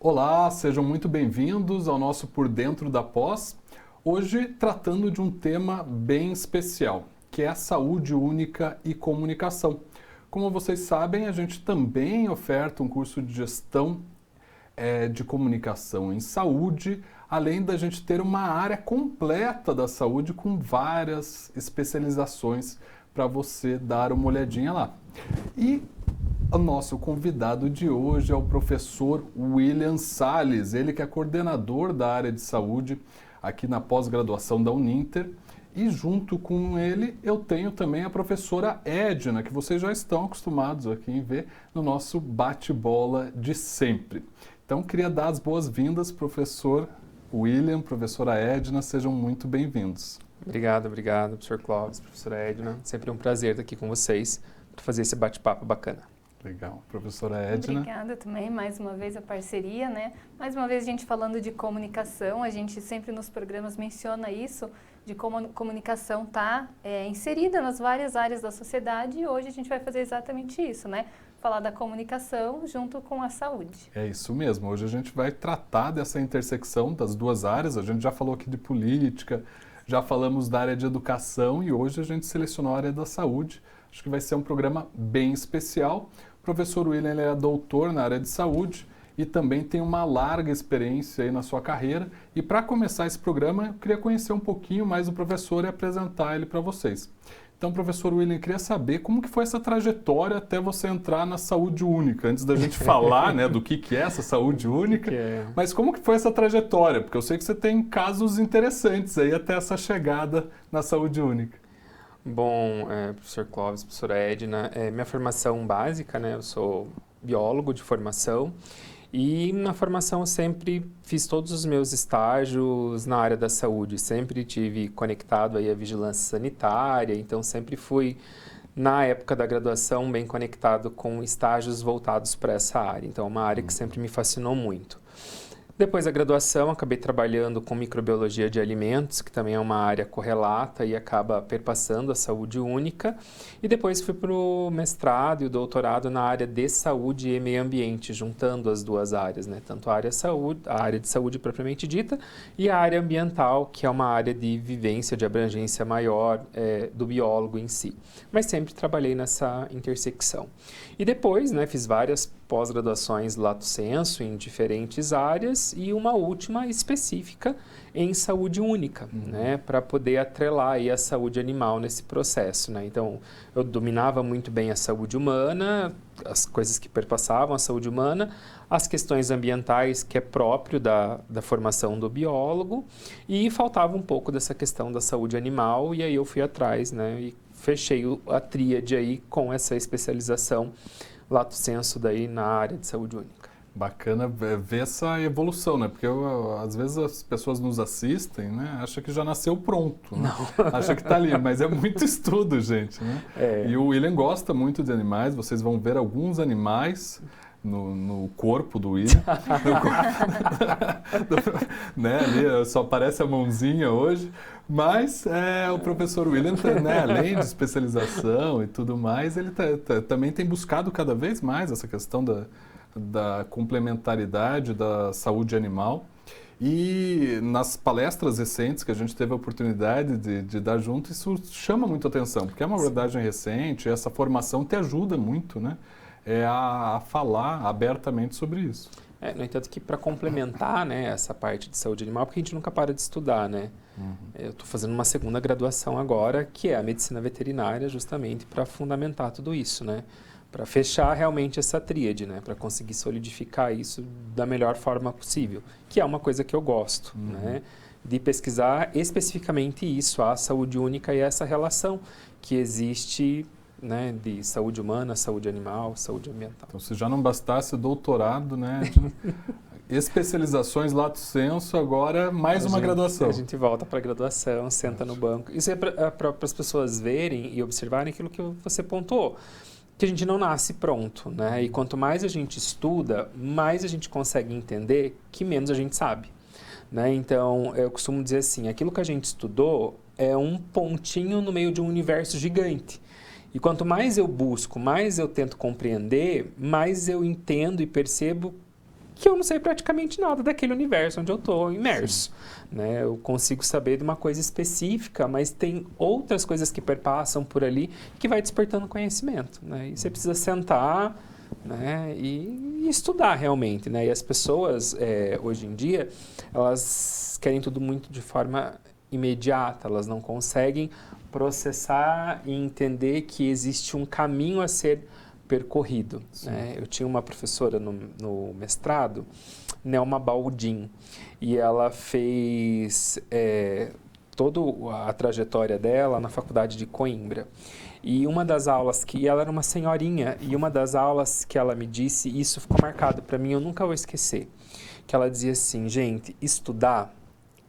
Olá, sejam muito bem-vindos ao nosso Por Dentro da Pós. Hoje tratando de um tema bem especial, que é a saúde única e comunicação. Como vocês sabem, a gente também oferta um curso de gestão de comunicação em saúde, além da gente ter uma área completa da saúde com várias especializações para você dar uma olhadinha lá. E o nosso convidado de hoje é o professor William Salles, ele que é coordenador da área de saúde aqui na pós-graduação da Uninter. E junto com ele eu tenho também a professora Edna, que vocês já estão acostumados aqui em ver no nosso bate-bola de sempre. Então queria dar as boas-vindas, professor William, professora Edna, sejam muito bem-vindos. Obrigado, professor Clóvis, professora Edna. Sempre um prazer estar aqui com vocês para fazer esse bate-papo bacana. Legal. Professora Edna. Obrigada também, mais uma vez a parceria, né? Mais uma vez a gente falando de comunicação, a gente sempre nos programas menciona isso, de como a comunicação está inserida nas várias áreas da sociedade e hoje a gente vai fazer exatamente isso, né? Falar da comunicação junto com a saúde. É isso mesmo. Hoje a gente vai tratar dessa intersecção das duas áreas. A gente já falou aqui de política, já falamos da área de educação e hoje a gente selecionou a área da saúde. Acho que vai ser um programa bem especial. O professor William ele é doutor na área de saúde e também tem uma larga experiência aí na sua carreira. E para começar esse programa, eu queria conhecer um pouquinho mais o professor e apresentar ele para vocês. Então, professor William, eu queria saber como que foi essa trajetória até você entrar na saúde única, antes da gente falar do que é essa saúde única, mas como que foi essa trajetória? Porque eu sei que você tem casos interessantes aí até essa chegada na saúde única. Bom, professor Clóvis, professora Edna, minha formação básica, eu sou biólogo de formação e na formação eu sempre fiz todos os meus estágios na área da saúde, sempre tive conectado aí à vigilância sanitária, então sempre fui, na época da graduação, bem conectado com estágios voltados para essa área, então é uma área que sempre me fascinou muito. Depois da graduação, acabei trabalhando com microbiologia de alimentos, que também é uma área correlata e acaba perpassando a saúde única. E depois fui para o mestrado e o doutorado na área de saúde e meio ambiente, juntando as duas áreas, tanto a área de saúde propriamente dita e a área ambiental, que é uma área de vivência, de abrangência maior do biólogo em si. Mas sempre trabalhei nessa intersecção. E depois, fiz várias pós-graduações lato sensu em diferentes áreas e uma última específica em saúde única, para poder atrelar aí a saúde animal nesse processo, Então, eu dominava muito bem a saúde humana, as coisas que perpassavam a saúde humana, as questões ambientais, que é próprio da formação do biólogo, e faltava um pouco dessa questão da saúde animal, e aí eu fui atrás, e fechei a tríade aí com essa especialização lato sensu daí na área de saúde única. Bacana ver essa evolução, Porque às vezes as pessoas nos assistem, Acha que já nasceu pronto, Acha que está ali, mas é muito estudo, gente, E o William gosta muito de animais, vocês vão ver alguns animais no corpo do William. Ali só aparece a mãozinha hoje, mas o professor William, além de especialização e tudo mais, ele também tem buscado cada vez mais essa questão da complementaridade da saúde animal. E nas palestras recentes que a gente teve a oportunidade de dar junto, isso chama muito atenção, porque é uma abordagem recente, essa formação te ajuda muito, a falar abertamente sobre isso. No entanto que para complementar essa parte de saúde animal, porque a gente nunca para de estudar, Eu estou fazendo uma segunda graduação agora, que é a medicina veterinária, justamente para fundamentar tudo isso, Para fechar realmente essa tríade, para conseguir solidificar isso da melhor forma possível, que é uma coisa que eu gosto, de pesquisar especificamente isso, a saúde única e essa relação que existe de saúde humana, saúde animal, saúde ambiental. Então, se já não bastasse o doutorado, de especializações lato sensu, agora mais uma graduação. A gente volta para a graduação, senta no banco. Isso é para as pessoas verem e observarem aquilo que você pontuou, que a gente não nasce pronto, E quanto mais a gente estuda, mais a gente consegue entender que menos a gente sabe, Então, eu costumo dizer assim, aquilo que a gente estudou é um pontinho no meio de um universo gigante. E quanto mais eu busco, mais eu tento compreender, mais eu entendo e percebo que eu não sei praticamente nada daquele universo onde eu estou imerso. Né? Eu consigo saber de uma coisa específica, mas tem outras coisas que perpassam por ali que vai despertando conhecimento. Né? E você precisa sentar, né, e estudar realmente. Né? E as pessoas, hoje em dia, elas querem tudo muito de forma imediata, elas não conseguem processar e entender que existe um caminho a ser percorrido. Né? Eu tinha uma professora no mestrado, Nelma Baldin, e ela fez toda a trajetória dela na faculdade de Coimbra. E uma das aulas que ela era uma senhorinha, e uma das aulas que ela me disse, e isso ficou marcado para mim, eu nunca vou esquecer, que ela dizia assim: gente, estudar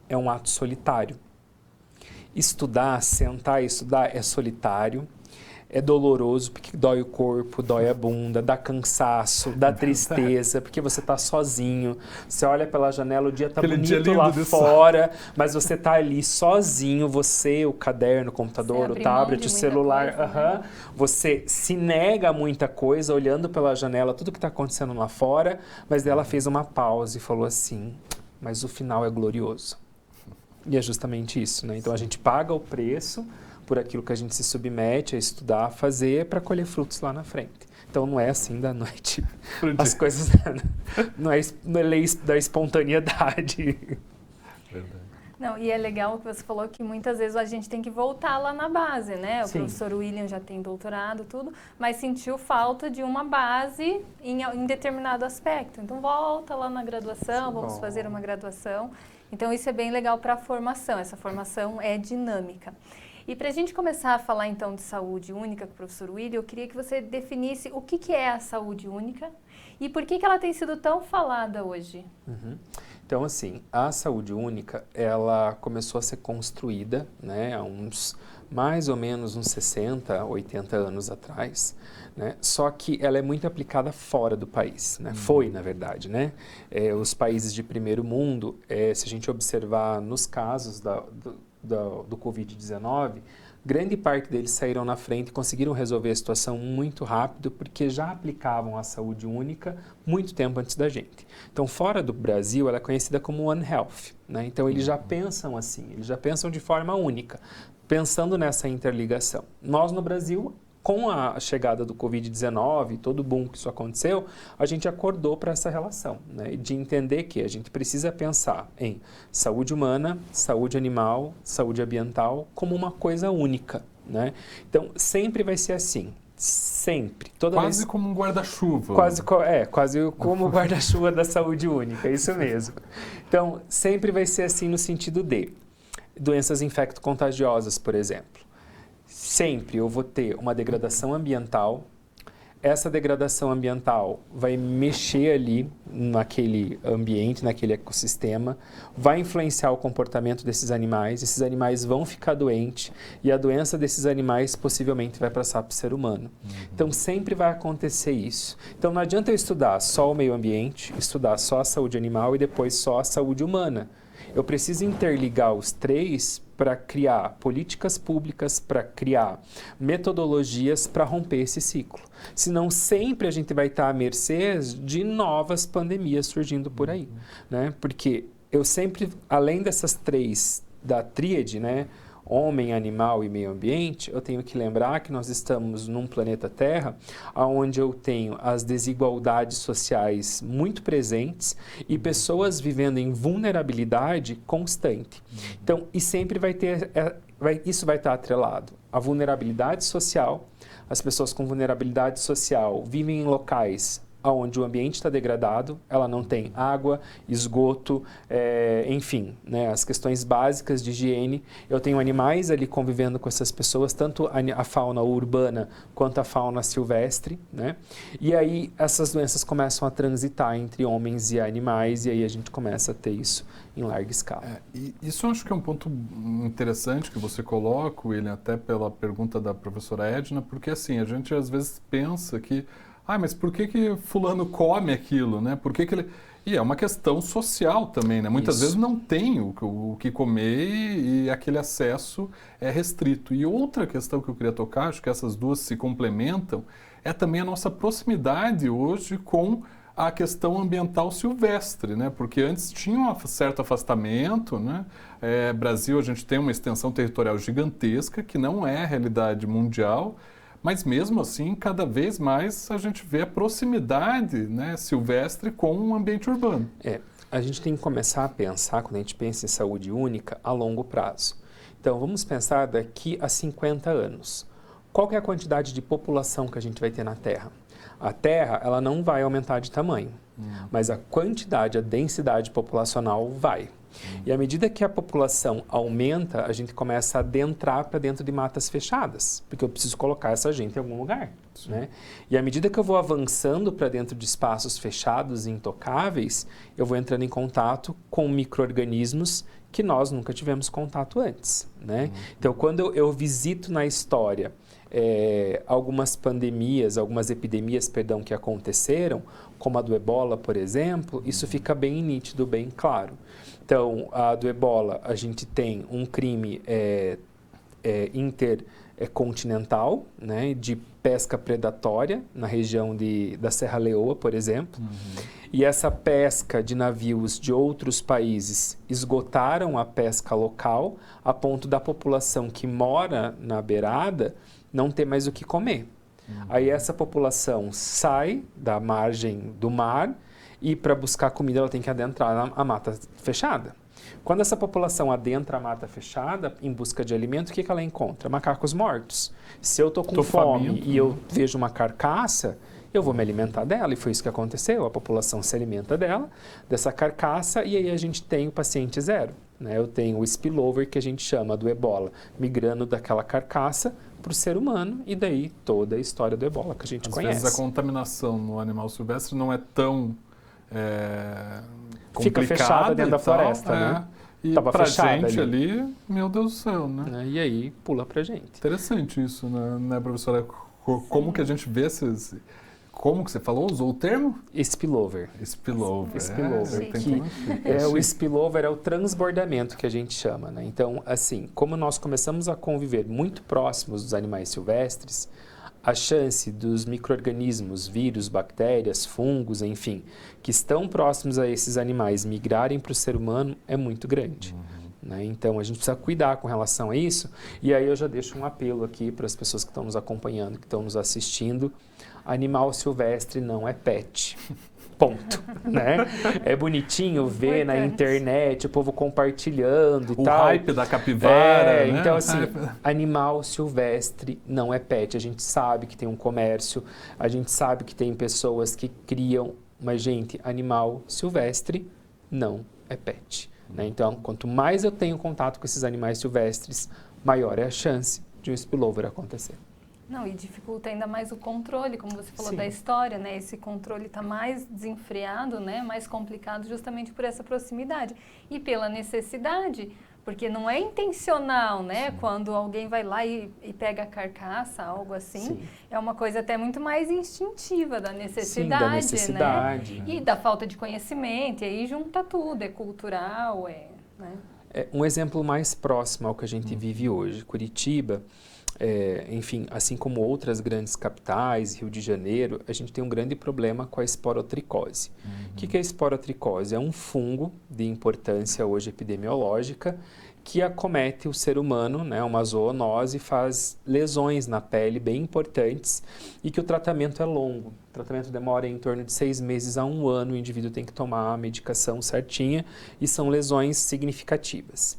é um ato solitário. Estudar, sentar e estudar é solitário, é doloroso, porque dói o corpo, dói a bunda, dá cansaço, dá tristeza, porque você está sozinho. Você olha pela janela, o dia está bonito lá fora, mas você está ali sozinho, você, o caderno, o computador, o tablet, o celular. Coisa, né? Você se nega a muita coisa olhando pela janela, tudo que está acontecendo lá fora, mas ela fez uma pausa e falou assim: mas o final é glorioso. E é justamente isso, né? Então a gente paga o preço por aquilo que a gente se submete a estudar, a fazer, para colher frutos lá na frente. Então não é assim da noite. As coisas não é lei da espontaneidade. Verdade. Não, e é legal o que você falou, que muitas vezes a gente tem que voltar lá na base, né? O professor William já tem doutorado, tudo, mas sentiu falta de uma base em determinado aspecto. Então volta lá na graduação, vamos fazer uma graduação. Então isso é bem legal para a formação, essa formação é dinâmica. E para a gente começar a falar então de saúde única com o professor William, eu queria que você definisse o que é a saúde única e por que ela tem sido tão falada hoje. Então, assim, a saúde única, ela começou a ser construída, né, há mais ou menos uns 60, 80 anos atrás, né? Só que ela é muito aplicada fora do país, né? Foi, na verdade, né? Os países de primeiro mundo, se a gente observar nos casos do Covid-19, grande parte deles saíram na frente e conseguiram resolver a situação muito rápido, porque já aplicavam a saúde única muito tempo antes da gente. Então, fora do Brasil, ela é conhecida como One Health, né? Então, eles já pensam assim, eles já pensam de forma única, pensando nessa interligação. Nós, no Brasil, com a chegada do Covid-19, todo o boom que isso aconteceu, a gente acordou para essa relação, né? De entender que a gente precisa pensar em saúde humana, saúde animal, saúde ambiental como uma coisa única, né? Então, sempre vai ser assim. Sempre. Quase como um guarda-chuva. Quase como o guarda-chuva da saúde única, isso mesmo. Então, sempre vai ser assim no sentido de doenças infecto-contagiosas, por exemplo. Sempre eu vou ter uma degradação ambiental. Essa degradação ambiental vai mexer ali naquele ambiente, naquele ecossistema, vai influenciar o comportamento desses animais, esses animais vão ficar doentes e a doença desses animais possivelmente vai passar para o ser humano. Então sempre vai acontecer isso. Então não adianta eu estudar só o meio ambiente, estudar só a saúde animal e depois só a saúde humana. Eu preciso interligar os três para criar políticas públicas, para criar metodologias para romper esse ciclo. Senão sempre a gente vai estar à mercê de novas pandemias surgindo por aí, né? Porque eu sempre, além dessas três, da tríade, né? Homem, animal e meio ambiente, eu tenho que lembrar que nós estamos num planeta Terra onde eu tenho as desigualdades sociais muito presentes e pessoas vivendo em vulnerabilidade constante. Então, e sempre vai ter, isso vai estar atrelado à vulnerabilidade social. As pessoas com vulnerabilidade social vivem em locais onde o ambiente está degradado, ela não tem água, esgoto, enfim, né, as questões básicas de higiene. Eu tenho animais ali convivendo com essas pessoas, tanto a fauna urbana quanto a fauna silvestre, né? E aí essas doenças começam a transitar entre homens e animais e aí a gente começa a ter isso em larga escala. E isso eu acho que é um ponto interessante que você coloca, William, até pela pergunta da professora Edna, porque assim, a gente às vezes pensa que mas por que fulano come aquilo, né? Por que ele... E é uma questão social também, né? Muitas vezes não tem o que comer e aquele acesso é restrito. E outra questão que eu queria tocar, acho que essas duas se complementam, é também a nossa proximidade hoje com a questão ambiental silvestre, né? Porque antes tinha um certo afastamento, né? Brasil, a gente tem uma extensão territorial gigantesca, que não é a realidade mundial, mas mesmo assim, cada vez mais a gente vê a proximidade, né, silvestre com o ambiente urbano. A gente tem que começar a pensar, quando a gente pensa em saúde única, a longo prazo. Então, vamos pensar daqui a 50 anos. Qual que é a quantidade de população que a gente vai ter na Terra? A Terra, ela não vai aumentar de tamanho, mas a quantidade, a densidade populacional vai. E à medida que a população aumenta, a gente começa a adentrar para dentro de matas fechadas, porque eu preciso colocar essa gente em algum lugar, né? E à medida que eu vou avançando para dentro de espaços fechados e intocáveis, eu vou entrando em contato com micro-organismos que nós nunca tivemos contato antes, né? Então, quando eu visito na história algumas pandemias, algumas epidemias, perdão, que aconteceram, como a do Ebola, por exemplo, isso fica bem nítido, bem claro. Então, a do Ebola, a gente tem um crime intercontinental, né, de pesca predatória na região da Serra Leoa, por exemplo. E essa pesca de navios de outros países esgotaram a pesca local a ponto da população que mora na beirada não ter mais o que comer. Aí essa população sai da margem do mar e para buscar comida ela tem que adentrar a mata fechada. Quando essa população adentra a mata fechada em busca de alimento, o que ela encontra? Macacos mortos. Se eu estou com fome faminto, e eu vejo uma carcaça, eu vou me alimentar dela, e foi isso que aconteceu. A população se alimenta dessa carcaça, e aí a gente tem o paciente zero, né? Eu tenho o spillover, que a gente chama do Ebola, migrando daquela carcaça para o ser humano, e daí toda a história do Ebola que a gente conhece. Às vezes a contaminação no animal silvestre não é tão fica fechada dentro da floresta, né? E pra gente ali, meu Deus do céu, né? E aí pula pra gente. Interessante isso, né, professora? Como que a gente vê esses... Como que você falou? Usou o termo? Spillover. Spillover. O spillover é o transbordamento que a gente chama, né? Então, assim, como nós começamos a conviver muito próximos dos animais silvestres, a chance dos micro-organismos, vírus, bactérias, fungos, enfim, que estão próximos a esses animais migrarem para o ser humano é muito grande. Né? Então, a gente precisa cuidar com relação a isso. E aí eu já deixo um apelo aqui para as pessoas que estão nos acompanhando, que estão nos assistindo. Animal silvestre não é pet. Ponto, né? É bonitinho ver na internet o povo compartilhando e tal. O hype da capivara, né? Então, assim, animal silvestre não é pet. A gente sabe que tem um comércio, a gente sabe que tem pessoas que criam, mas, gente, animal silvestre não é pet. Né? Então, quanto mais eu tenho contato com esses animais silvestres, maior é a chance de um spillover acontecer. Não, e dificulta ainda mais o controle, como você falou, Sim. da história, né? Esse controle está mais desenfreado, né? Mais complicado justamente por essa proximidade e pela necessidade, porque não é intencional, né? Sim. Quando alguém vai lá e pega a carcaça, algo assim, Sim. é uma coisa até muito mais instintiva da necessidade, Sim, da necessidade. né? E da falta de conhecimento, e aí junta tudo, é cultural, né? Um exemplo mais próximo ao que a gente vive hoje, Curitiba, enfim, assim como outras grandes capitais, Rio de Janeiro, a gente tem um grande problema com a esporotricose. O que é a esporotricose? É um fungo de importância hoje epidemiológica que acomete o ser humano, né, uma zoonose, faz lesões na pele bem importantes e que o tratamento é longo. O tratamento demora em torno de 6 meses a 1 ano, o indivíduo tem que tomar a medicação certinha e são lesões significativas.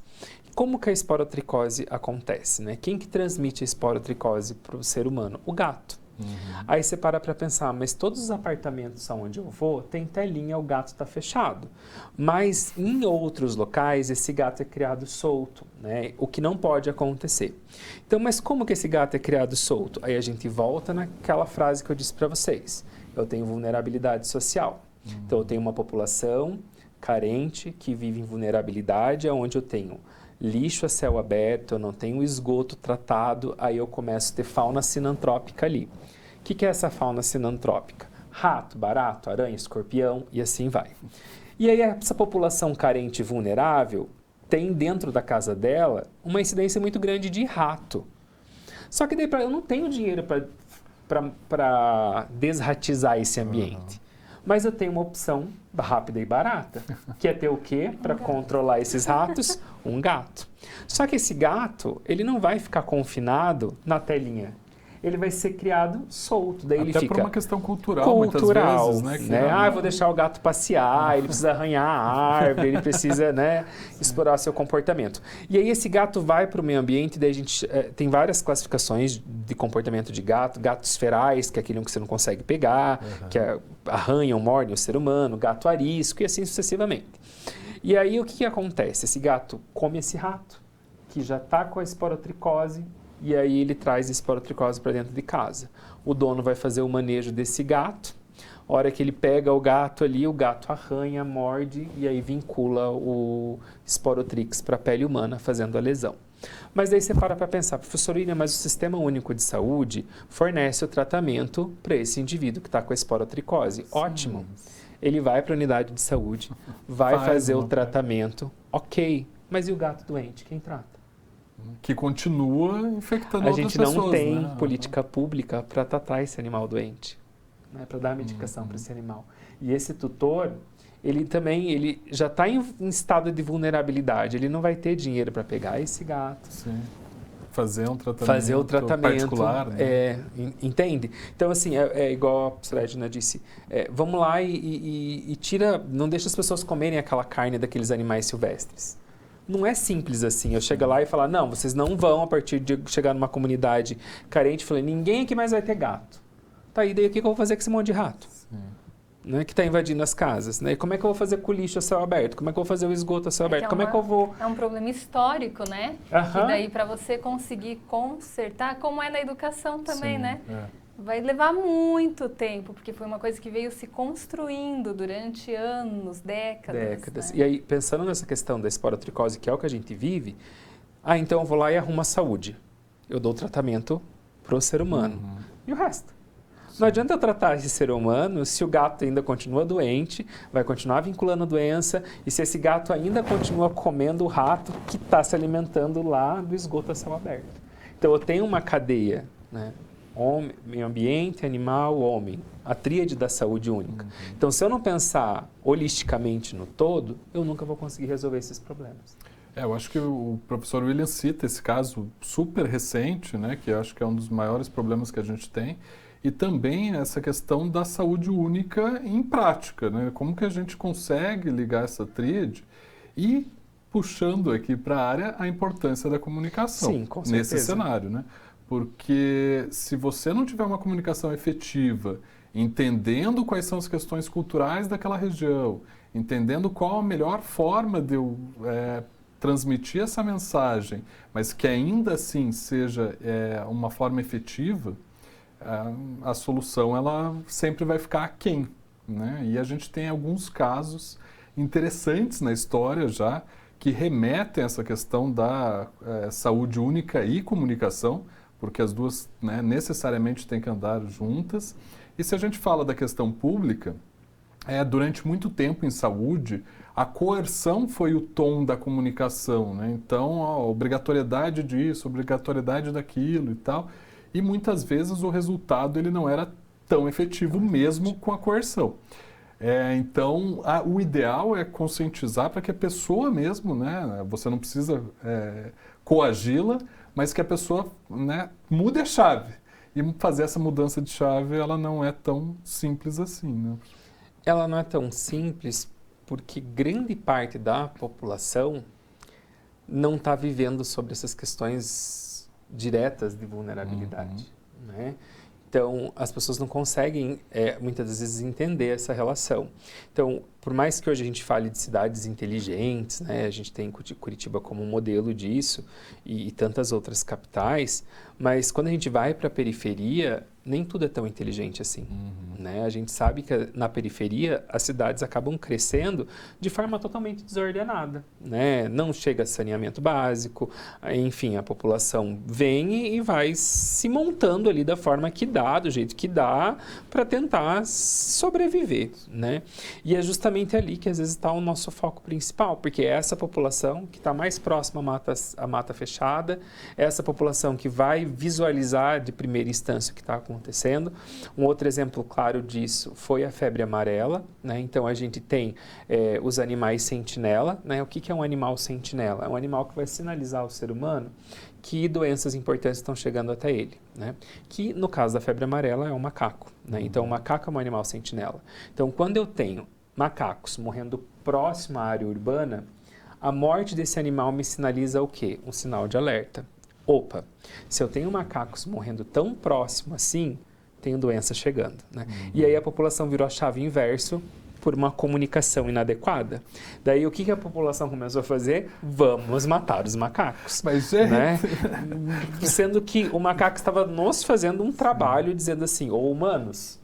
Como que a esporotricose acontece, né? Quem que transmite a esporotricose para o ser humano? O gato. Aí você para pensar, mas todos os apartamentos aonde eu vou, tem telinha, o gato está fechado. Mas em outros locais, esse gato é criado solto, né? O que não pode acontecer. Então, mas como que esse gato é criado solto? Aí a gente volta naquela frase que eu disse para vocês. Eu tenho vulnerabilidade social. Então, eu tenho uma população carente que vive em vulnerabilidade, onde eu tenho lixo a céu aberto, eu não tenho esgoto tratado, aí eu começo a ter fauna sinantrópica ali. O que é essa fauna sinantrópica? Rato, barato, aranha, escorpião e assim vai. E aí essa população carente e vulnerável tem dentro da casa dela uma incidência muito grande de rato. Só que daí eu não tenho dinheiro para desratizar esse ambiente. Mas eu tenho uma opção rápida e barata, que é ter o quê para controlar esses ratos? Um gato. Só que esse gato, ele não vai ficar confinado na telinha. Ele vai ser criado solto, daí ele fica... Até por uma questão cultural, muitas vezes, né? Eu vou deixar o gato passear, ele precisa arranhar a árvore, ele precisa, né, explorar seu comportamento. E aí esse gato vai para o meio ambiente, daí a gente tem várias classificações de comportamento de gato. Gatos ferais, que é aquele que você não consegue pegar, que arranham, mordem o ser humano, gato arisco e assim sucessivamente. E aí o que acontece? Esse gato come esse rato, que já está com a esporotricose, e aí ele traz a esporotricose para dentro de casa. O dono vai fazer o manejo desse gato. A hora que ele pega o gato ali, o gato arranha, morde e aí vincula o esporotrix para a pele humana, fazendo a lesão. Mas daí você para pensar, professor William, mas o Sistema Único de Saúde fornece o tratamento para esse indivíduo que está com a esporotricose. Sim. Ótimo. Ele vai para a unidade de saúde, vai fazer o tratamento, ok. Mas e o gato doente? Quem trata? Que continua infectando outras pessoas. A gente não tem política pública para tratar esse animal doente, né, para dar medicação para esse animal. E esse tutor, ele já está em estado de vulnerabilidade, ele não vai ter dinheiro para pegar esse gato. Sim. Fazer o tratamento particular. Né? Entende? Então, assim, é igual a professora Edna disse, vamos lá e tira, não deixa as pessoas comerem aquela carne daqueles animais silvestres. Não é simples assim, eu chegar lá e falar, não, vocês não vão, a partir de chegar numa comunidade carente, falei, ninguém aqui mais vai ter gato. Tá, e daí o que eu vou fazer com esse monte de rato? Né, que está invadindo as casas, né? Como é que eu vou fazer com o lixo a céu aberto? Como é que eu vou fazer o esgoto a céu aberto? Como é que eu vou... É um problema histórico, né? E daí para você conseguir consertar, como é na educação também, né? Vai levar muito tempo, porque foi uma coisa que veio se construindo durante anos, décadas. Né? E aí, pensando nessa questão da esporotricose, que é o que a gente vive, então eu vou lá e arrumo a saúde. Eu dou tratamento para o ser humano. E o resto? Não adianta eu tratar esse ser humano se o gato ainda continua doente, vai continuar vinculando a doença, e se esse gato ainda continua comendo o rato que está se alimentando lá do esgoto a céu aberto. Então eu tenho uma cadeia, né? Homem, meio ambiente, animal, homem. A tríade da saúde única. Então, se eu não pensar holisticamente no todo, eu nunca vou conseguir resolver esses problemas. Eu acho que o professor William cita esse caso super recente, né, que eu acho que é um dos maiores problemas que a gente tem, e também essa questão da saúde única em prática, né? Como que a gente consegue ligar essa tríade e puxando aqui para a área a importância da comunicação. Sim, com certeza. Nesse cenário, né? Porque se você não tiver uma comunicação efetiva, entendendo quais são as questões culturais daquela região, entendendo qual a melhor forma de eu transmitir essa mensagem, mas que ainda assim seja uma forma efetiva, a solução ela sempre vai ficar aquém, né? E a gente tem alguns casos interessantes na história já que remetem a essa questão da saúde única e comunicação, porque as duas, né, necessariamente têm que andar juntas. E se a gente fala da questão pública, durante muito tempo em saúde, a coerção foi o tom da comunicação, né? Então, a obrigatoriedade disso, obrigatoriedade daquilo e tal. E muitas vezes o resultado ele não era tão efetivo mesmo com a coerção. Então, o ideal é conscientizar para que a pessoa mesmo, né, você não precisa coagi-la, mas que a pessoa, né, mude a chave. E fazer essa mudança de chave, ela não é tão simples assim, né? Ela não é tão simples porque grande parte da população não está vivendo sobre essas questões diretas de vulnerabilidade, né? Então, as pessoas não conseguem, muitas vezes, entender essa relação. Então, por mais que hoje a gente fale de cidades inteligentes, né, a gente tem Curitiba como um modelo disso e tantas outras capitais, mas quando a gente vai para a periferia, nem tudo é tão inteligente assim. Né? A gente sabe que na periferia as cidades acabam crescendo de forma totalmente desordenada. Né? Não chega saneamento básico, enfim, a população vem e vai se montando ali da forma que dá, do jeito que dá, para tentar sobreviver. Né? E é justamente ali que às vezes está o nosso foco principal, porque é essa população que está mais próxima à mata fechada, é essa população que vai visualizar de primeira instância o que está acontecendo. Um outro exemplo claro disso foi a febre amarela, né? Então, a gente tem os animais sentinela, né? O que é um animal sentinela? É um animal que vai sinalizar ao ser humano que doenças importantes estão chegando até ele, né? Que, no caso da febre amarela, é um macaco, né? Então, o macaco é um animal sentinela. Então, quando eu tenho macacos morrendo próximo à área urbana, a morte desse animal me sinaliza o quê? Um sinal de alerta. Opa, se eu tenho macacos morrendo tão próximo assim, tenho doença chegando, né? E aí a população virou a chave inverso por uma comunicação inadequada. Daí o que a população começou a fazer? Vamos matar os macacos. Mas né? Sendo que o macaco estava nos fazendo um trabalho dizendo assim, ô humanos,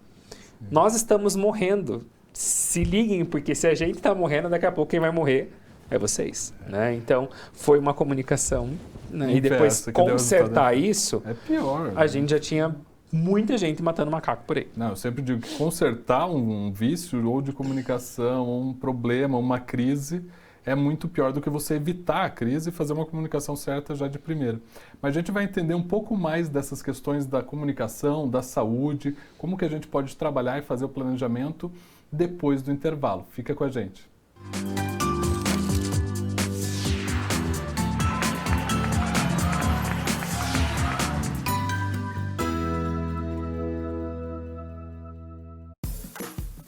nós estamos morrendo, se liguem, porque se a gente está morrendo, daqui a pouco quem vai morrer é vocês, né? Então, foi uma comunicação, né? E depois consertar isso, é pior. A gente já tinha muita gente matando macaco por aí. Não, eu sempre digo que consertar um vício ou de comunicação, ou um problema, uma crise, é muito pior do que você evitar a crise e fazer uma comunicação certa já de primeira. Mas a gente vai entender um pouco mais dessas questões da comunicação, da saúde, como que a gente pode trabalhar e fazer o planejamento depois do intervalo. Fica com a gente.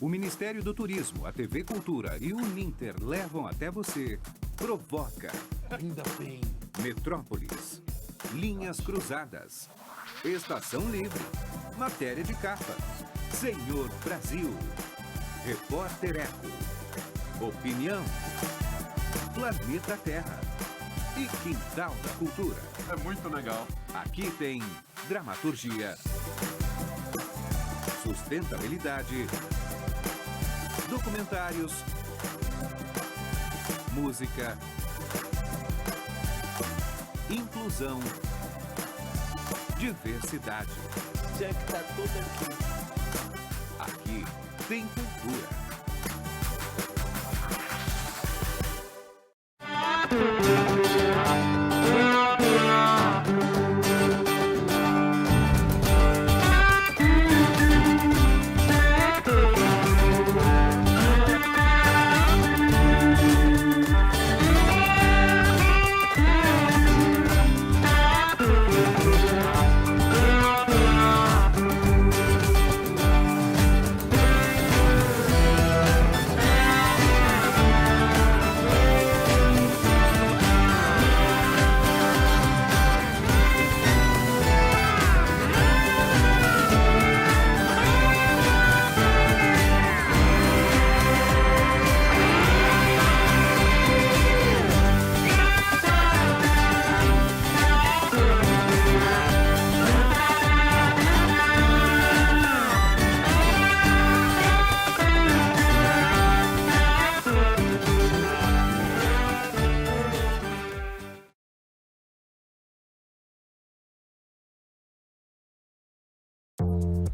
O Ministério do Turismo, a TV Cultura e o Uninter levam até você Provoca. Ainda bem. Metrópolis. Linhas Cruzadas. Estação Livre. Matéria de capa. Senhor Brasil. Repórter Eco. Opinião. Planeta Terra. E Quintal da Cultura. É muito legal. Aqui tem dramaturgia, sustentabilidade, documentários, música, inclusão, diversidade. Já que tá tudo aqui. Aqui tem cultura.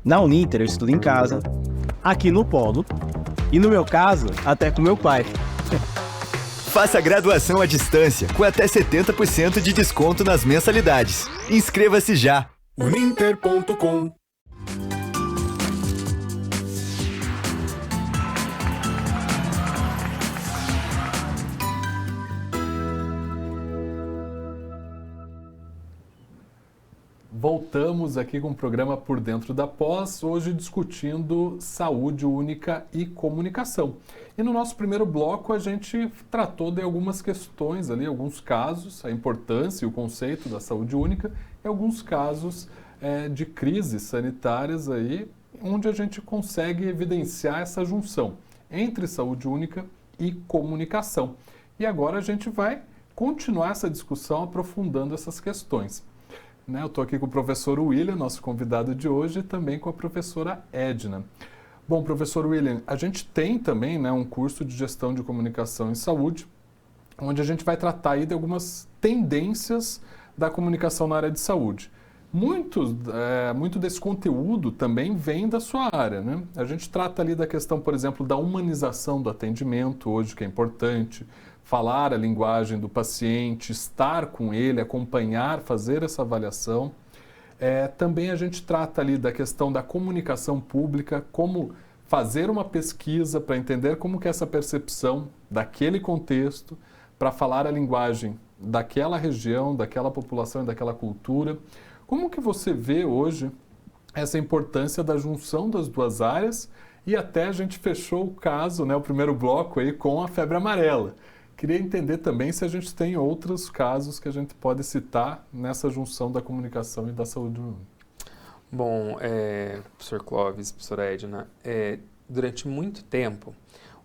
Na Uninter eu estudo em casa, aqui no Polo e, no meu caso, até com meu pai. Faça a graduação à distância com até 70% de desconto nas mensalidades. Inscreva-se já! Uninter.com. Voltamos aqui com o programa Por Dentro da Pós, hoje discutindo saúde única e comunicação. E no nosso primeiro bloco a gente tratou de algumas questões ali, alguns casos, a importância e o conceito da saúde única e alguns casos de crises sanitárias aí, onde a gente consegue evidenciar essa junção entre saúde única e comunicação. E agora a gente vai continuar essa discussão aprofundando essas questões. Eu estou aqui com o professor William, nosso convidado de hoje, e também com a professora Edna. Bom, professor William, a gente tem também um curso de gestão de comunicação em saúde, onde a gente vai tratar aí de algumas tendências da comunicação na área de saúde. Muito desse conteúdo também vem da sua área, né? A gente trata ali da questão, por exemplo, da humanização do atendimento hoje, que é importante, falar a linguagem do paciente, estar com ele, acompanhar, fazer essa avaliação. Também a gente trata ali da questão da comunicação pública, como fazer uma pesquisa para entender como que é essa percepção daquele contexto, para falar a linguagem daquela região, daquela população e daquela cultura. Como que você vê hoje essa importância da junção das duas áreas? E até a gente fechou o caso, né, o primeiro bloco aí com a febre amarela. Queria entender também se a gente tem outros casos que a gente pode citar nessa junção da comunicação e da saúde única. Bom, professor Clóvis, professora Edna, durante muito tempo,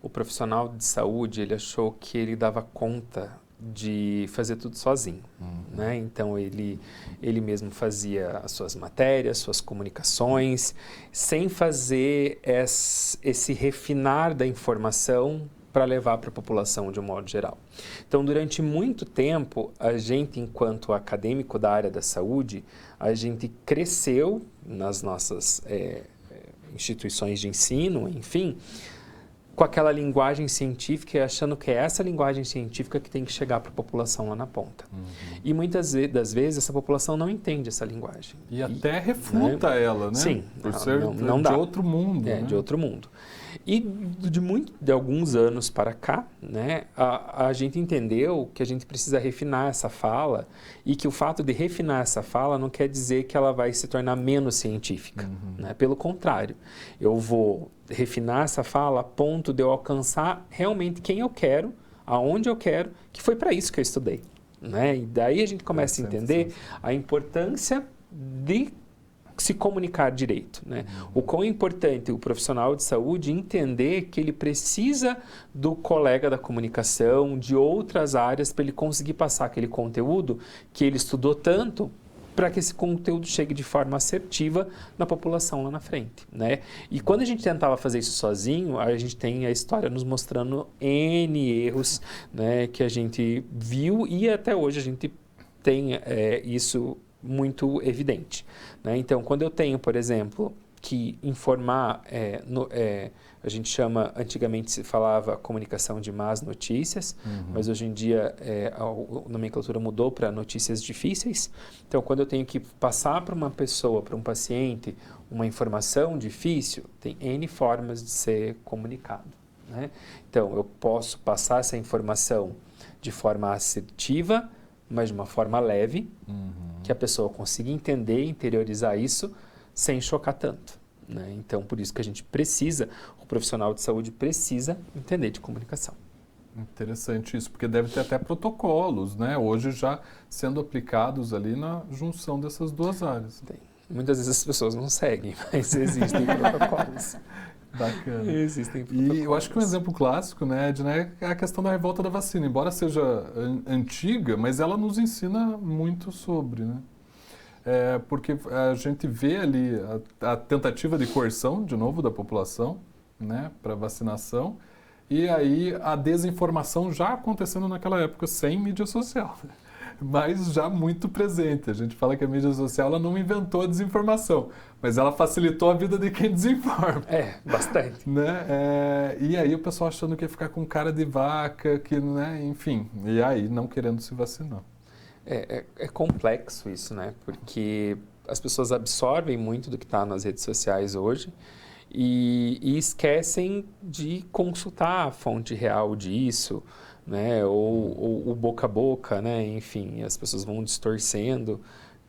o profissional de saúde, ele achou que ele dava conta de fazer tudo sozinho, né? Então, ele mesmo fazia as suas matérias, suas comunicações, sem fazer esse refinar da informação para levar para a população de um modo geral. Então, durante muito tempo, a gente, enquanto acadêmico da área da saúde, a gente cresceu nas nossas instituições de ensino, enfim, com aquela linguagem científica e achando que é essa linguagem científica que tem que chegar para a população lá na ponta. E muitas das vezes essa população não entende essa linguagem. E até refuta ela, né? Sim. Por ser não de dá. outro mundo. Né? De outro mundo. E de alguns anos para cá, né, a gente entendeu que a gente precisa refinar essa fala e que o fato de refinar essa fala não quer dizer que ela vai se tornar menos científica. Né? Pelo contrário, eu vou refinar essa fala a ponto de eu alcançar realmente quem eu quero, aonde eu quero, que foi para isso que eu estudei. Né? E daí a gente começa a entender a importância de se comunicar direito, né? O quão é importante o profissional de saúde entender que ele precisa do colega da comunicação, de outras áreas, para ele conseguir passar aquele conteúdo que ele estudou tanto, para que esse conteúdo chegue de forma assertiva na população lá na frente, né? E quando a gente tentava fazer isso sozinho, a gente tem a história nos mostrando N erros, né, que a gente viu e até hoje a gente tem isso muito evidente. Né? Então, quando eu tenho, por exemplo, que informar, a gente chama, antigamente se falava comunicação de más notícias, mas hoje em dia a nomenclatura mudou para notícias difíceis. Então, quando eu tenho que passar para uma pessoa, para um paciente, uma informação difícil, tem N formas de ser comunicado. Né? Então, eu posso passar essa informação de forma assertiva, mas de uma forma leve, que a pessoa consiga entender e interiorizar isso sem chocar tanto. Né? Então, por isso que a gente precisa, o profissional de saúde precisa entender de comunicação. Interessante isso, porque deve ter até protocolos, né? Hoje já sendo aplicados ali na junção dessas duas áreas. Tem. Muitas vezes as pessoas não seguem, mas existem protocolos. Bacana. Existem protocolos. E eu acho que um exemplo clássico, né, Edna, é a questão da revolta da vacina. Embora seja antiga, mas ela nos ensina muito sobre, né? Porque a gente vê ali a tentativa de coerção, de novo, da população, né, para vacinação, e aí a desinformação já acontecendo naquela época, sem mídia social, né? Mas já muito presente. A gente fala que a mídia social ela não inventou a desinformação, mas ela facilitou a vida de quem desinforma. Bastante. Né? E aí o pessoal achando que ia ficar com cara de vaca, que, né, enfim, e aí não querendo se vacinar. É complexo isso, né? Porque as pessoas absorvem muito do que está nas redes sociais hoje e esquecem de consultar a fonte real disso, né? Ou o boca a boca, né? Enfim, as pessoas vão distorcendo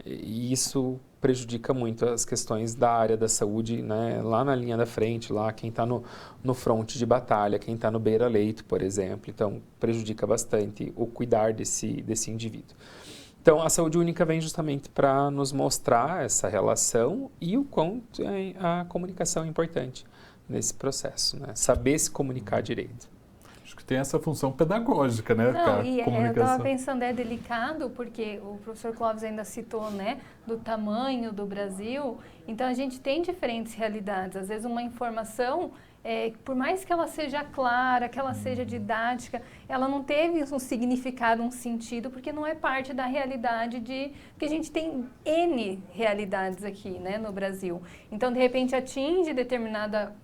e isso prejudica muito as questões da área da saúde, né? Lá na linha da frente, lá quem está no fronte de batalha, quem está no beira-leito, por exemplo. Então, prejudica bastante o cuidar desse indivíduo. Então, a saúde única vem justamente para nos mostrar essa relação e o quanto a comunicação é importante nesse processo, né? Saber se comunicar direito. Acho que tem essa função pedagógica, né? Não, e eu estava pensando, é delicado, porque o professor Clóvis ainda citou, né, do tamanho do Brasil, então a gente tem diferentes realidades. Às vezes uma informação, por mais que ela seja clara, que ela seja didática, ela não teve um significado, um sentido, porque não é parte da realidade porque a gente tem N realidades aqui, né, no Brasil. Então, de repente, atinge determinada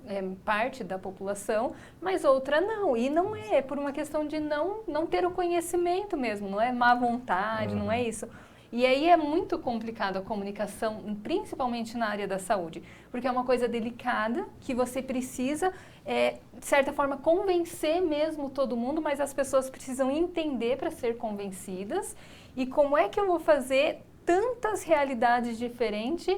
parte da população, mas outra não. E não é por uma questão de não ter o conhecimento mesmo, não é má vontade, não é isso. E aí é muito complicado a comunicação, principalmente na área da saúde, porque é uma coisa delicada que você precisa, de certa forma, convencer mesmo todo mundo, mas as pessoas precisam entender para ser convencidas. E como é que eu vou fazer tantas realidades diferentes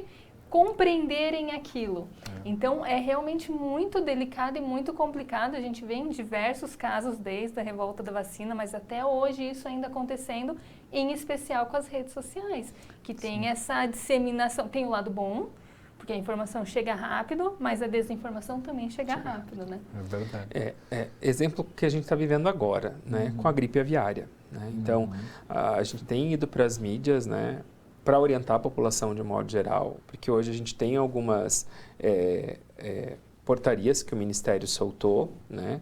compreenderem aquilo? Então, é realmente muito delicado e muito complicado. A gente vê em diversos casos, desde a revolta da vacina, mas até hoje isso ainda acontecendo, em especial com as redes sociais, que tem essa disseminação. Tem o lado bom, porque a informação chega rápido, mas a desinformação também chega rápido, né? É verdade. Exemplo que a gente está vivendo agora, né, com a gripe aviária, né? Então, a gente tem ido para as mídias, né, para orientar a população de um modo geral, porque hoje a gente tem algumas portarias que o Ministério soltou, né,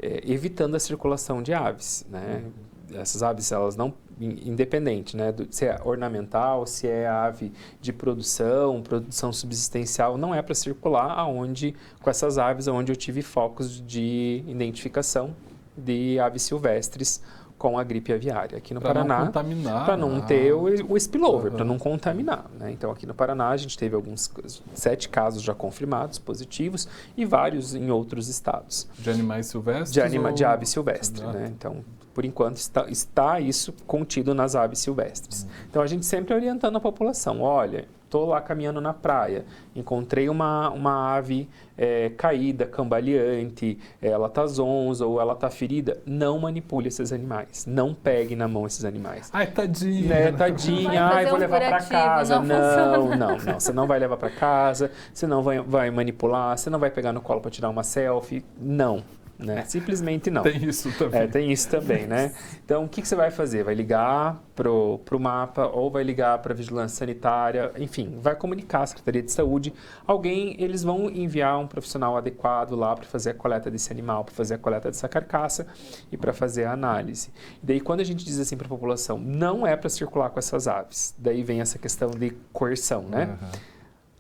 evitando a circulação de aves, né? Essas aves, elas não, independente, né, se é ornamental, se é ave de produção subsistencial, não é para circular com essas aves onde eu tive focos de identificação de aves silvestres com a gripe aviária. Aqui no Paraná, para não ter o spillover, para não contaminar, né? Então, aqui no Paraná, a gente teve 7 casos já confirmados, positivos, e vários em outros estados. De animais silvestres? De ave silvestre, né? Então, por enquanto, está isso contido nas aves silvestres. Então, a gente sempre orientando a população, olha, estou lá caminhando na praia, encontrei uma ave caída, cambaleante, ela está zonza ou ela está ferida, não manipule esses animais, não pegue na mão esses animais. Ai, tadinha. Né? Tadinha, vou levar para casa. Não, você não vai levar para casa, você não vai manipular, você não vai pegar no colo para tirar uma selfie, não. Né? Simplesmente não. Tem isso também. Tem isso também, né? Então, o que você vai fazer? Vai ligar pro mapa ou vai ligar para a vigilância sanitária, enfim, vai comunicar à Secretaria de Saúde. Eles vão enviar um profissional adequado lá para fazer a coleta desse animal, para fazer a coleta dessa carcaça e para fazer a análise. E daí, quando a gente diz assim para a população, não é para circular com essas aves, daí vem essa questão de coerção, né?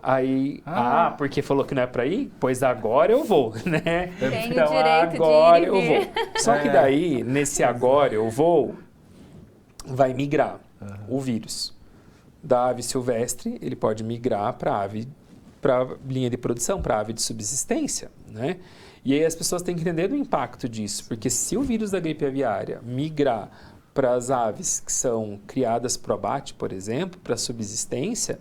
Aí, porque falou que não é para ir? Pois agora eu vou, né? Tenho então, direito agora de ir e eu vir. vou. Só que daí, nesse agora eu vou, vai migrar o vírus da ave silvestre, ele pode migrar para linha de produção, para ave de subsistência, né? E aí as pessoas têm que entender do impacto disso, porque se o vírus da gripe aviária migrar para as aves que são criadas para o abate, por exemplo, para subsistência,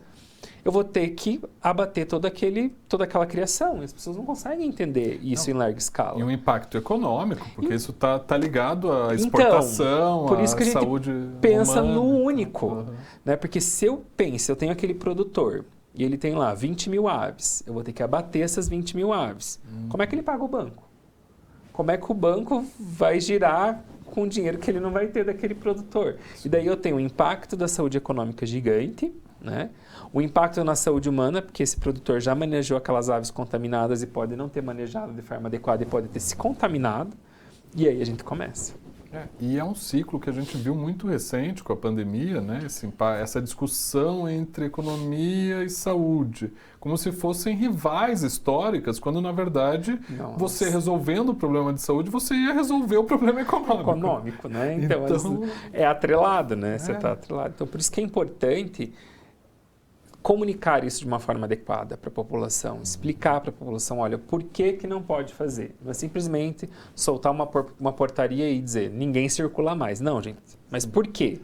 eu vou ter que abater toda aquela criação. As pessoas não conseguem entender isso em larga escala. E um impacto econômico, porque isso está ligado à exportação, por isso que a gente saúde pensa humana. no único. Né? Porque se eu tenho aquele produtor e ele tem lá 20 mil aves, eu vou ter que abater essas 20 mil aves. Como é que ele paga o banco? Como é que o banco vai girar com o dinheiro que ele não vai ter daquele produtor? E daí eu tenho um impacto da saúde econômica gigante, né? O impacto na saúde humana, porque esse produtor já manejou aquelas aves contaminadas e pode não ter manejado de forma adequada e pode ter se contaminado. E aí a gente começa. E é um ciclo que a gente viu muito recente com a pandemia, né? Essa discussão entre economia e saúde, como se fossem rivais históricas, quando na verdade você resolvendo o problema de saúde, você ia resolver o problema econômico. Né? Então é atrelado, né? Você está atrelado. Então por isso que é importante comunicar isso de uma forma adequada para a população, explicar para a população, olha, por que não pode fazer? Não é simplesmente soltar uma portaria e dizer, ninguém circula mais. Não, gente. Mas por quê?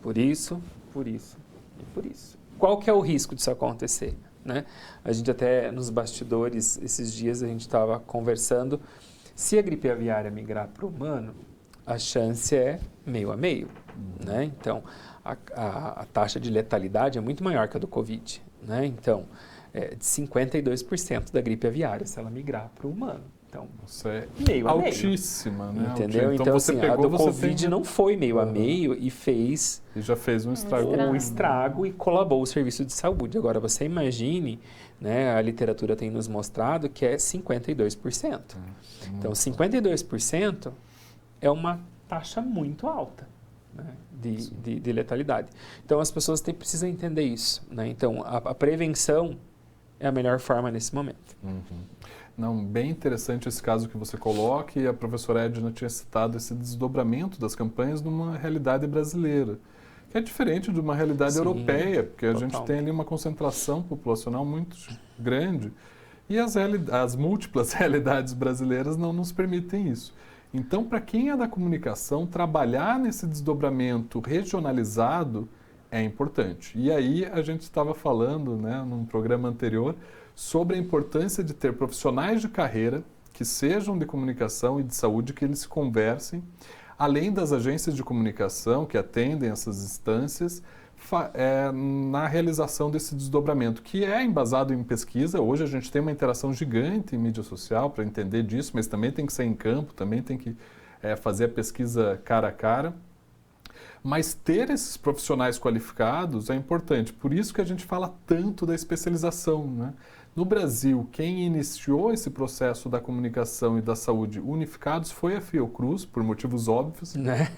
Por isso, por isso e por isso. Qual que é o risco disso acontecer? Né? A gente até, nos bastidores, esses dias, a gente estava conversando, se a gripe aviária migrar para o humano, a chance é meio a meio. Né? Então, a taxa de letalidade é muito maior que a do Covid, né? Então, de 52% da gripe aviária se ela migrar para o humano. Então, isso é meio a meio. Altíssima, né? Entendeu? Então você assim, pegou, a do Covid não foi meio a meio e já fez um estrago. Um estrago e colabou o serviço de saúde. Agora, você imagine, né, a literatura tem nos mostrado que é 52%. Então, 52% é uma taxa muito alta, né, de letalidade. Então, as pessoas precisam entender isso. Né? Então, a prevenção é a melhor forma nesse momento. Não, bem interessante esse caso que você coloca, e a professora Edna tinha citado esse desdobramento das campanhas numa realidade brasileira, que é diferente de uma realidade Sim, europeia, porque a gente total. tem ali uma concentração populacional muito grande e as múltiplas realidades brasileiras não nos permitem isso. Então, para quem é da comunicação, trabalhar nesse desdobramento regionalizado é importante. E aí a gente estava falando, né, num programa anterior, sobre a importância de ter profissionais de carreira que sejam de comunicação e de saúde, que eles se conversem, além das agências de comunicação que atendem essas instâncias, na realização desse desdobramento, que é embasado em pesquisa. Hoje a gente tem uma interação gigante em mídia social para entender disso, mas também tem que ser em campo, também tem que fazer a pesquisa cara a cara. Mas ter esses profissionais qualificados é importante, por isso que a gente fala tanto da especialização, né? No Brasil, quem iniciou esse processo da comunicação e da saúde unificados foi a Fiocruz, por motivos óbvios. Né?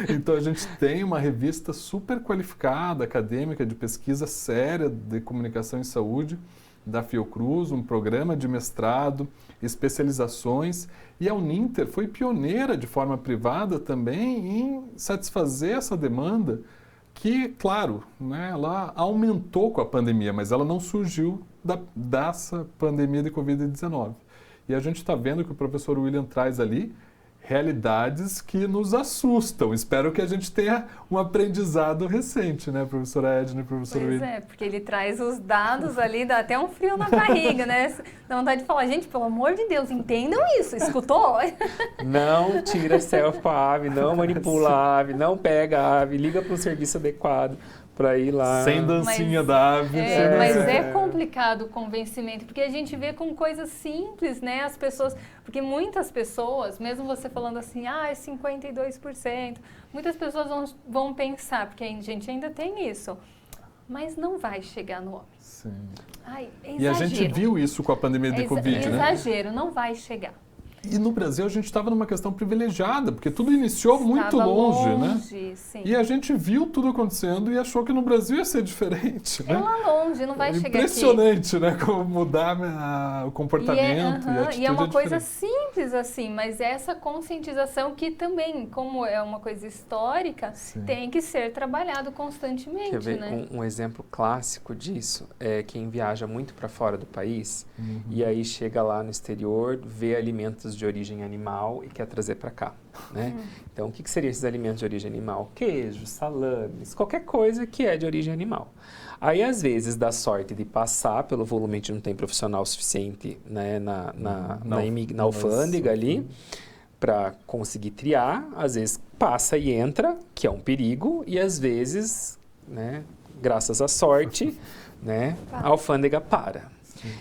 Então a gente tem uma revista super qualificada, acadêmica, de pesquisa séria de comunicação e saúde, da Fiocruz, um programa de mestrado, especializações, e a Uninter foi pioneira de forma privada também em satisfazer essa demanda, que, claro, né, ela aumentou com a pandemia, mas ela não surgiu dessa pandemia de Covid-19. E a gente está vendo que o professor William traz ali realidades que nos assustam. Espero que a gente tenha um aprendizado recente, né, professora Edna e professor William? Pois é, porque ele traz os dados ali, dá até um frio na barriga, né? Dá vontade de falar, gente, pelo amor de Deus, entendam isso, escutou? Não tira selfie com a ave, não manipula a ave, não pega a ave, liga para um serviço adequado para ir lá. Sem dancinha da ave. Mas é complicado o convencimento, porque a gente vê com coisas simples, né? As pessoas, porque muitas pessoas, mesmo você falando assim, é 52%, muitas pessoas vão pensar, porque a gente ainda tem isso, mas não vai chegar no homem. Sim. Ai, é e a gente viu isso com a pandemia de Covid, né? Exagero, não vai chegar. E no Brasil a gente estava numa questão privilegiada, porque tudo iniciou muito longe, né? Sim. E a gente viu tudo acontecendo e achou que no Brasil ia ser diferente, né? É lá longe, não vai chegar aqui. Impressionante, né? Como mudar o comportamento e a atitude. E é uma coisa simples assim, mas essa conscientização que também, como é uma coisa histórica, tem que ser trabalhado constantemente, Quer ver né? um exemplo clássico disso é quem viaja muito para fora do país e aí chega lá no exterior, vê alimentos de origem animal e quer trazer para cá, né? Então, o que seriam esses alimentos de origem animal? Queijo, salames, qualquer coisa que é de origem animal. Aí, às vezes, dá sorte de passar pelo volume de não tem profissional suficiente, né, na alfândega ali para conseguir triar. Às vezes, passa e entra, que é um perigo, e às vezes, né, graças à sorte, né, a alfândega para.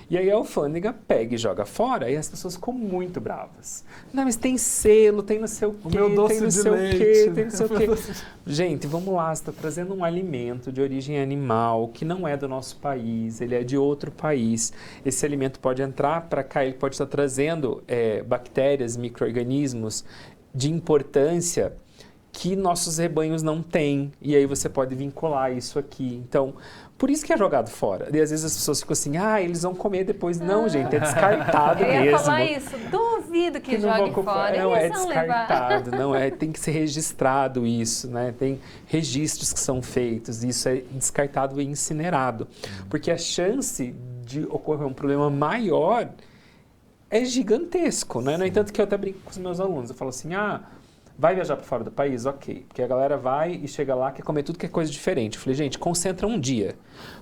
E aí a alfândega pega e joga fora e as pessoas ficam muito bravas. Não, mas tem selo, tem não sei o quê, tem não sei o quê, tem não sei o quê. Gente, vamos lá, você está trazendo um alimento de origem animal que não é do nosso país, ele é de outro país. Esse alimento pode entrar para cá, ele pode estar trazendo bactérias, micro-organismos de importância que nossos rebanhos não têm. E aí você pode vincular isso aqui. Então, por isso que é jogado fora. E às vezes as pessoas ficam assim, eles vão comer depois. Não, gente, é descartado mesmo. Eu ia falar isso, duvido que jogue fora. Não, é descartado, tem que ser registrado isso, né? Tem registros que são feitos, isso é descartado e incinerado. Porque a chance de ocorrer um problema maior é gigantesco, né? No entanto, que eu até brinco com os meus alunos, eu falo assim, vai viajar para fora do país? Ok. Porque a galera vai e chega lá, quer comer tudo que é coisa diferente. Eu falei, gente, concentra um dia.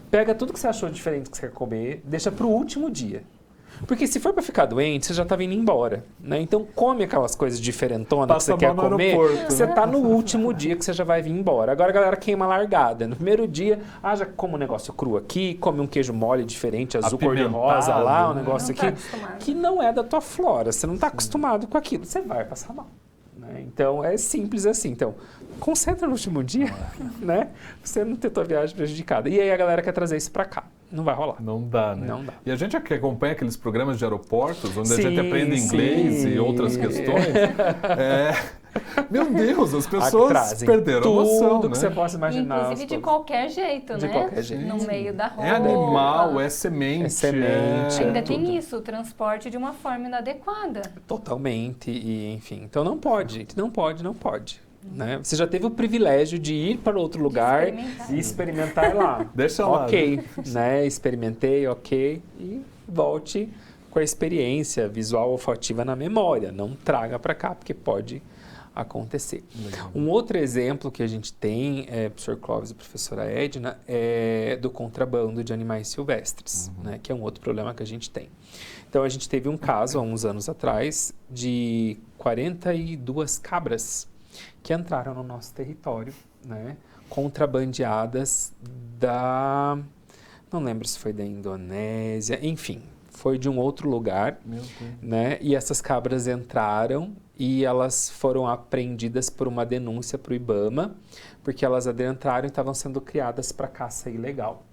Pega tudo que você achou diferente que você quer comer, deixa para o último dia. Porque se for para ficar doente, você já está vindo embora, né? Então, come aquelas coisas diferentonas que você quer comer, você está no último dia que você já vai vir embora. Agora a galera queima largada. No primeiro dia, já come um negócio cru aqui, come um queijo mole diferente, azul cor-de-rosa lá, um negócio aqui, que não é da tua flora. Você não está acostumado com aquilo, você vai passar mal. Então, é simples assim. Então, concentra no último dia, né? Pra você não ter tua viagem prejudicada. E aí a galera quer trazer isso pra cá. Não vai rolar. Não dá, né? Não dá. E a gente que acompanha aqueles programas de aeroportos, onde a gente aprende inglês e outras questões. Meu Deus, as pessoas perderam a noção, tudo que você possa imaginar. Inclusive de qualquer jeito, de né? qualquer jeito. No meio da roupa. É animal, é semente. Ainda tem isso, o transporte de uma forma inadequada. Totalmente, e enfim. Então não pode, gente. Não pode. Né? Você já teve o privilégio de ir para outro lugar e experimentar lá. Deixa lá. Ok, né? Experimentei, ok. E volte com a experiência visual olfativa na memória. Não traga para cá, porque pode acontecer. Legal. Um outro exemplo que a gente tem, professor Clóvis e professora Edna, é do contrabando de animais silvestres, né? Que é um outro problema que a gente tem. Então, a gente teve um caso, há uns anos atrás, de 42 cabras que entraram no nosso território, né? Contrabandeadas não lembro se foi da Indonésia, enfim, foi de um outro lugar, né? E essas cabras entraram e elas foram apreendidas por uma denúncia para o IBAMA, porque elas adentraram e estavam sendo criadas para caça ilegal.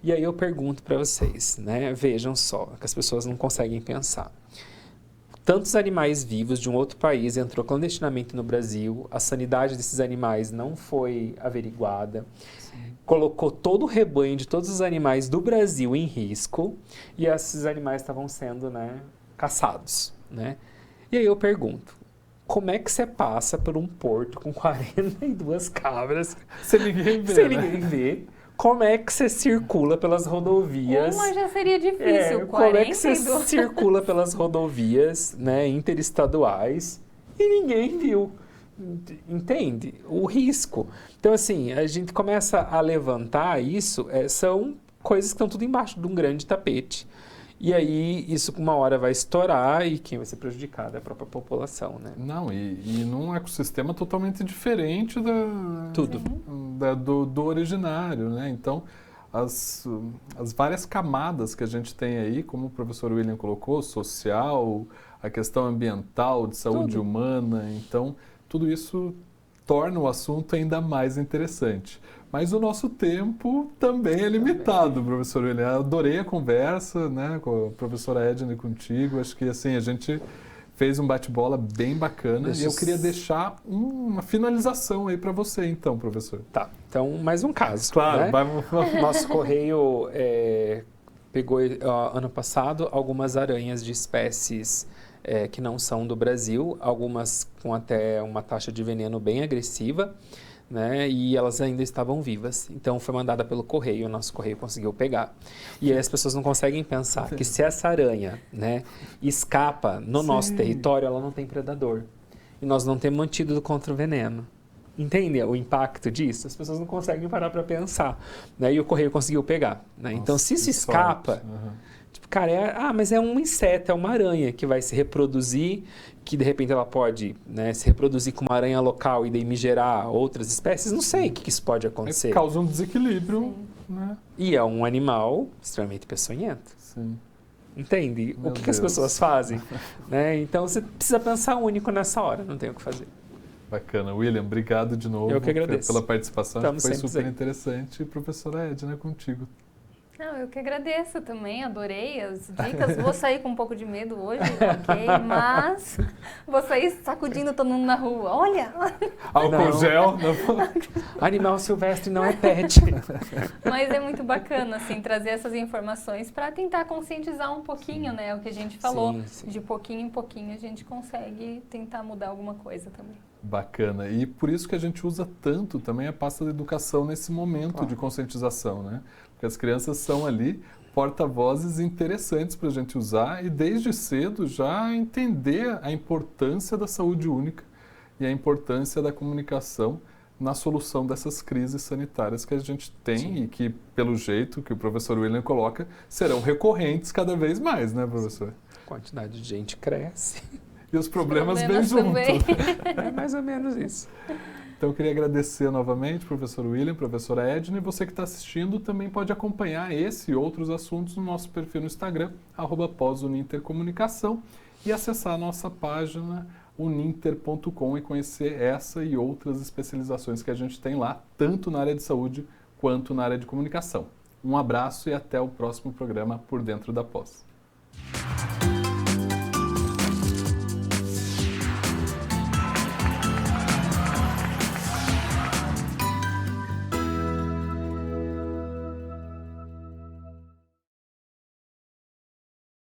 E aí eu pergunto para vocês, né? Vejam só, que as pessoas não conseguem pensar. Tantos animais vivos de um outro país entrou clandestinamente no Brasil, a sanidade desses animais não foi averiguada, colocou todo o rebanho de todos os animais do Brasil em risco e esses animais estavam sendo, né, caçados, né? E aí eu pergunto, como é que você passa por um porto com 42 cabras Sem ninguém ver, sem né? ninguém ver? Como é que você circula pelas rodovias? Uma já seria difícil, Como é que você 42. circula pelas rodovias, né, interestaduais e ninguém viu? Entende? O risco. Então, assim, a gente começa a levantar isso, são coisas que estão tudo embaixo de um grande tapete. E aí, isso uma hora vai estourar e quem vai ser prejudicado é a própria população, né? Não, e num ecossistema totalmente diferente do originário, né? Então, as várias camadas que a gente tem aí, como o professor William colocou, social, a questão ambiental, de saúde humana, então, tudo isso torna o assunto ainda mais interessante. Mas o nosso tempo também é limitado, professor William. Eu adorei a conversa, né, com a professora Edna e contigo. Acho que assim, a gente fez um bate-bola bem bacana e eu queria deixar uma finalização aí para você, então, professor. Tá, então mais um caso. Claro, né? Nosso correio pegou ano passado algumas aranhas de espécies que não são do Brasil, algumas com até uma taxa de veneno bem agressiva, né? E elas ainda estavam vivas. Então foi mandada pelo correio, o nosso correio conseguiu pegar. E aí as pessoas não conseguem pensar que se essa aranha, né, escapa no nosso território, ela não tem predador. E nós não temos antídoto contra o veneno. Entende o impacto disso? As pessoas não conseguem parar para pensar, né? E o correio conseguiu pegar, né? Então se isso escapa, tipo, cara, mas é um inseto, é uma aranha que vai se reproduzir, que de repente ela pode, né, se reproduzir com uma aranha local e daí migerar outras espécies, não sei o que isso pode acontecer. Causa um desequilíbrio, né? E é um animal extremamente peçonhento. Sim. Entende? Meu O que as Deus. pessoas fazem? Né? Então você precisa pensar único nessa hora, não tem o que fazer. Bacana. William, obrigado de novo Eu que agradeço. pela participação. Estamos Foi sempre super aí. interessante. E professora Edna, contigo. Não, eu que agradeço também, adorei as dicas. Vou sair com um pouco de medo hoje, ok? Mas vou sair sacudindo todo mundo na rua. Olha! Álcool Não. gel. Animal silvestre não é pet. Mas é muito bacana, assim, trazer essas informações para tentar conscientizar um pouquinho, né? O que a gente falou. Sim, sim. De pouquinho em pouquinho a gente consegue tentar mudar alguma coisa também. Bacana. E por isso que a gente usa tanto também a pasta da educação nesse momento de conscientização, né? Porque as crianças são ali porta-vozes interessantes para a gente usar e desde cedo já entender a importância da saúde única e a importância da comunicação na solução dessas crises sanitárias que a gente tem e que, pelo jeito que o professor William coloca, serão recorrentes cada vez mais, né, professor? A quantidade de gente cresce. E os problemas vêm também. junto. É mais ou menos isso. Então, eu queria agradecer novamente, professor William, professora Edna, e você que está assistindo também pode acompanhar esse e outros assuntos no nosso perfil no Instagram, @pós-unintercomunicação, e acessar a nossa página uninter.com e conhecer essa e outras especializações que a gente tem lá, tanto na área de saúde quanto na área de comunicação. Um abraço e até o próximo programa Por Dentro da Pós.